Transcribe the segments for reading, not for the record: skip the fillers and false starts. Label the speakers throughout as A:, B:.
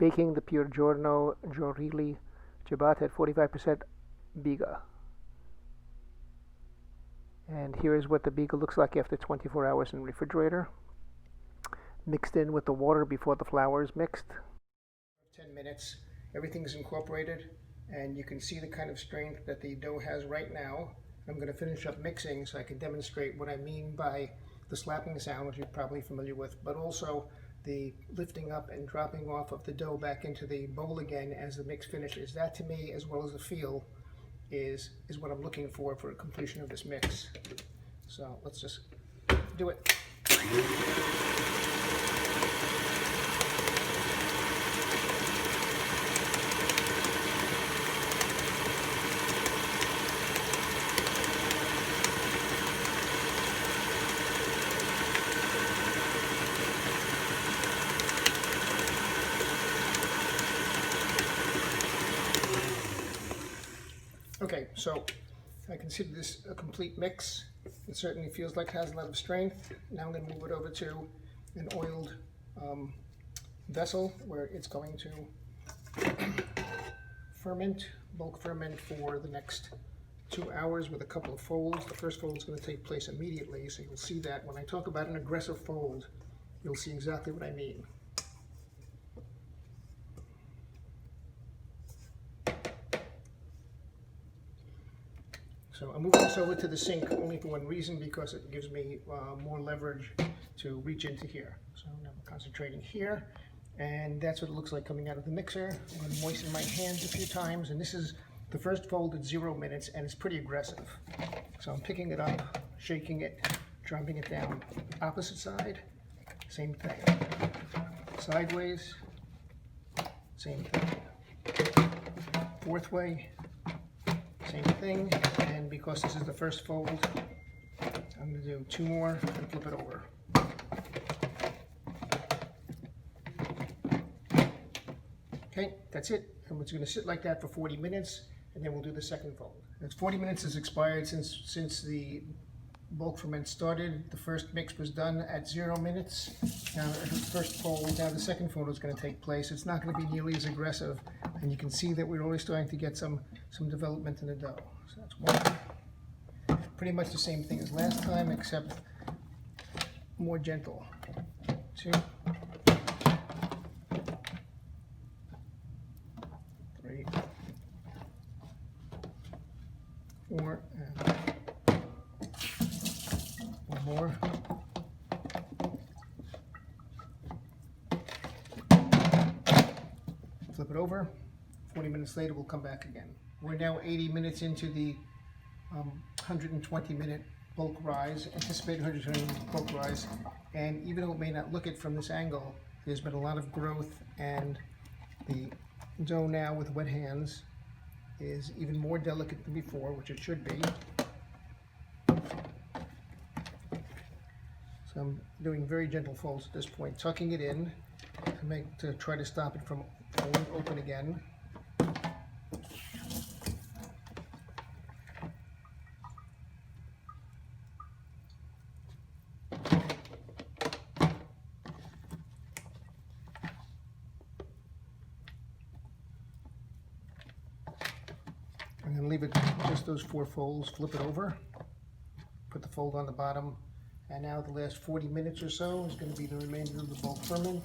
A: baking the Piergiorgio Giorilli Ciabatta at 45% biga. And here is what the biga looks like after 24 hours in the refrigerator, mixed in with the water before the flour is mixed. 10 minutes, everything's incorporated, and you can see the kind of strength that the dough has right now. I'm going to finish up mixing so I can demonstrate what I mean by the slapping sound, which you're probably familiar with, but also the lifting up and dropping off of the dough back into the bowl again as the mix finishes. That, to me, as well as the feel, is what I'm looking for a completion of this mix. So let's just do it. Okay, so I consider this a complete mix. It certainly feels like it has a lot of strength. Now I'm going to move it over to an oiled vessel where it's going to ferment, bulk ferment for the next 2 hours with a couple of folds. The first fold is going to take place immediately, so you'll see that. When I talk about an aggressive fold, you'll see exactly what I mean. So I'm moving this over to the sink only for one reason, because it gives me more leverage to reach into here. So now I'm concentrating here, and that's what it looks like coming out of the mixer. I'm going to moisten my hands a few times, and this is the first fold at 0 minutes, and it's pretty aggressive. So I'm picking it up, shaking it, dropping it down. Opposite side, same thing. Sideways, same thing. Fourth way, same thing. And because this is the first fold, I'm going to do 2 more and flip it over. Okay, that's it. And it's going to sit like that for 40 minutes, and then we'll do the second fold. It's 40 minutes has expired since the bulk ferment started. The first mix was done at 0 minutes. Now the first fold, now the second fold is going to take place. It's not going to be nearly as aggressive, and you can see that we're already starting to get some development in the dough. So that's one. Pretty much the same thing as last time, except more gentle. 2, 3, 4, and 1 more. Flip it over. 40 minutes later, we'll come back again. We're now 80 minutes into the 120-minute bulk rise, anticipated 120-minute bulk rise, and even though it may not look it from this angle, there's been a lot of growth, and the dough now with wet hands is even more delicate than before, which it should be. So I'm doing very gentle folds at this point, tucking it in to try to stop it from falling open again. I'm going to leave it just those 4 folds, flip it over, put the fold on the bottom, and now the last 40 minutes or so is going to be the remainder of the bulk ferment.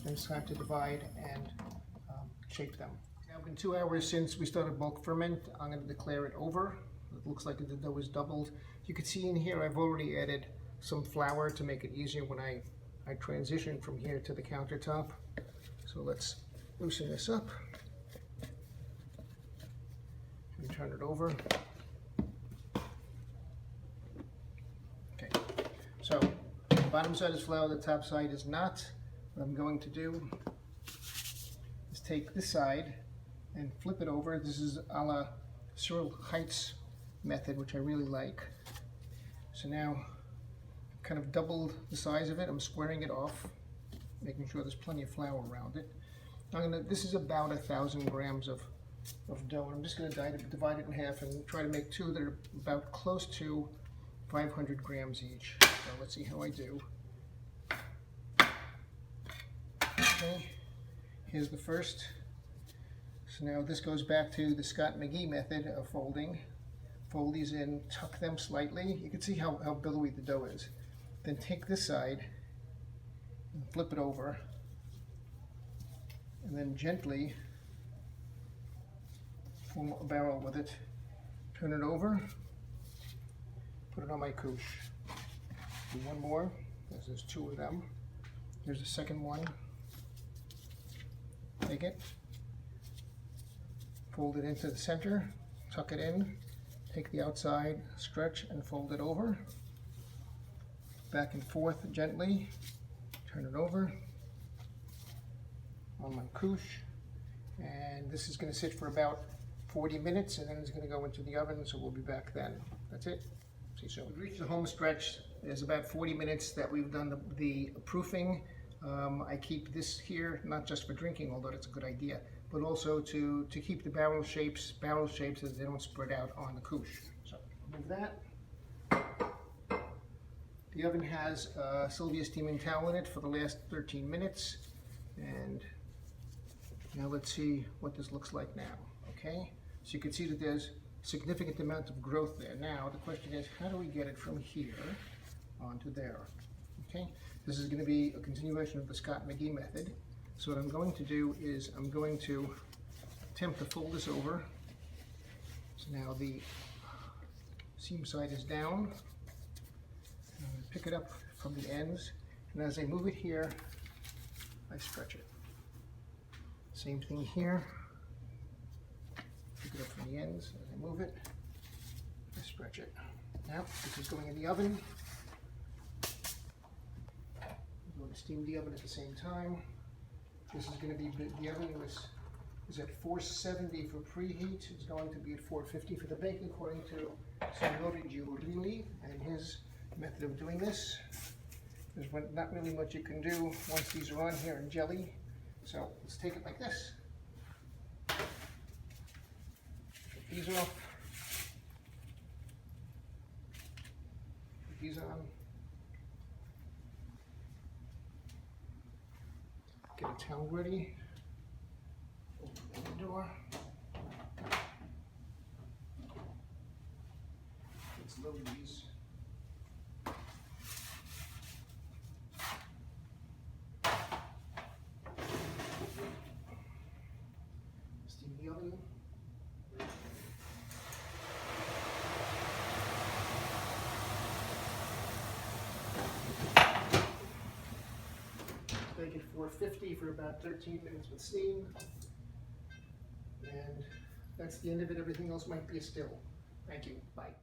A: Then it's time to divide and shape them. Now, it's been 2 hours since we started bulk ferment. I'm going to declare it over. It looks like the dough is doubled. You can see in here I've already added some flour to make it easier when I transition from here to the countertop. So let's loosen this up. And turn it over. Okay, so the bottom side is flour, the top side is not. What I'm going to do is take this side and flip it over. This is a la Ciril Hitz method, which I really like. So now I've kind of doubled the size of it. I'm squaring it off, making sure there's plenty of flour around it. This is about 1,000 grams of dough. I'm just going to divide it in half and try to make 2 that are about close to 500 grams each. So let's see how I do. Okay, here's the first. So now this goes back to the Scott MeGee method of folding. Fold these in, tuck them slightly. You can see how billowy the dough is. Then take this side and flip it over, and then gently form a barrel with it. Turn it over, put it on my couche. Do one more, because there's two of them. Here's the second one. Take it, fold it into the center, tuck it in, take the outside, stretch and fold it over. Back and forth gently, turn it over on my couche. And this is going to sit for about 40 minutes, and then it's going to go into the oven, so we'll be back then. That's it. See you soon. We've reached the home stretch. There's about 40 minutes that we've done the proofing. I keep this here, not just for drinking, although that's a good idea, but also to keep the barrel shapes so that they don't spread out on the couche. So move that. The oven has a Sylvia steaming towel in it for the last 13 minutes. And now let's see what this looks like now, okay? So you can see that there's a significant amount of growth there. Now the question is, how do we get it from here onto there, okay? This is going to be a continuation of the Scott MeGee method. So what I'm going to do is I'm going to attempt to fold this over. So now the seam side is down. I'm going to pick it up from the ends, and as I move it here, I stretch it. Same thing here. Pick it up from the ends, as I move it, I stretch it. Now, this is going in the oven. I'm going to steam the oven at the same time. This is going to be, the oven is at 470 for preheat. It's going to be at 450 for the bake, according to Giorilli and his method of doing this. There's not really much you can do once these are on here in jelly. So let's take it like this. Put these off. Put these on. Get a towel ready. Open the door. Let's load these. Steam the oven. Bake it 450 for about 13 minutes with steam. And that's the end of it. Everything else might be a still. Thank you. Bye.